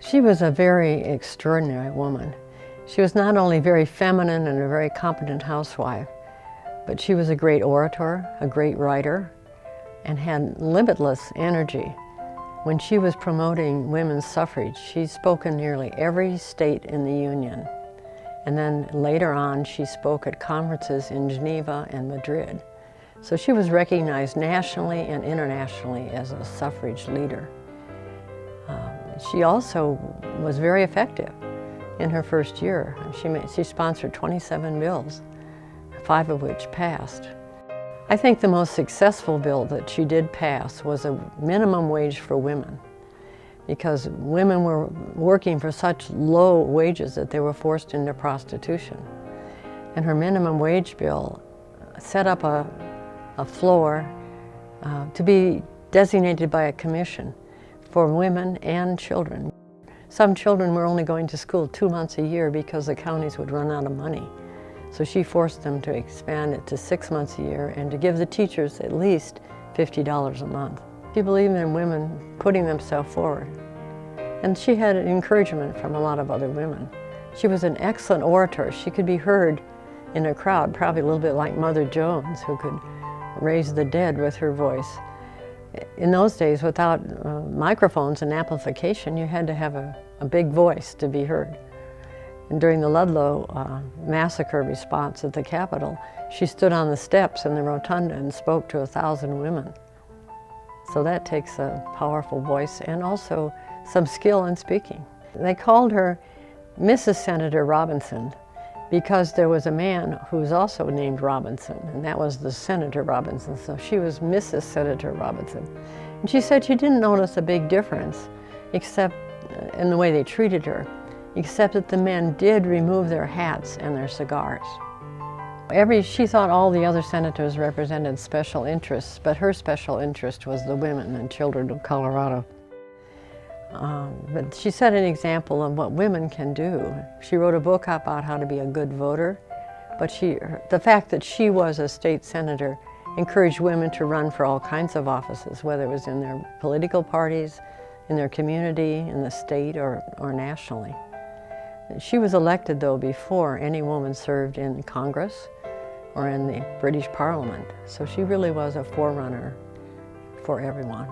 She was a very extraordinary woman. She was not only very feminine and a very competent housewife, but she was a great orator, a great writer, and had limitless energy. When she was promoting women's suffrage, she spoke in nearly every state in the Union. And then later on, she spoke at conferences in Geneva and Madrid. So she was recognized nationally and internationally as a suffrage leader. She also was very effective in her first year. She sponsored 27 bills, 5 of which passed. I think the most successful bill that she did pass was a minimum wage for women, because women were working for such low wages that they were forced into prostitution. And her minimum wage bill set up a floor to be designated by a commission for women and children. Some children were only going to school 2 months a year because the counties would run out of money. So she forced them to expand it to 6 months a year and to give the teachers at least $50 a month. She believed in women putting themselves forward. And she had encouragement from a lot of other women. She was an excellent orator. She could be heard in a crowd, probably a little bit like Mother Jones, who could raise the dead with her voice. In those days, without microphones and amplification, you had to have a big voice to be heard. And during the Ludlow massacre response at the Capitol, she stood on the steps in the rotunda and spoke to 1,000 women. So that takes a powerful voice and also some skill in speaking. They called her Mrs. Senator Robinson because there was a man who was also named Robinson, and that was the Senator Robinson, so she was Mrs. Senator Robinson. And she said she didn't notice a big difference except in the way they treated her, except that the men did remove their hats and their cigars. She thought all the other senators represented special interests, but her special interest was the women and children of Colorado. But she set an example of what women can do. She wrote a book about how to be a good voter, but the fact that she was a state senator encouraged women to run for all kinds of offices, whether it was in their political parties, in their community, in the state, or nationally. She was elected, though, before any woman served in Congress or in the British Parliament, so she really was a forerunner for everyone.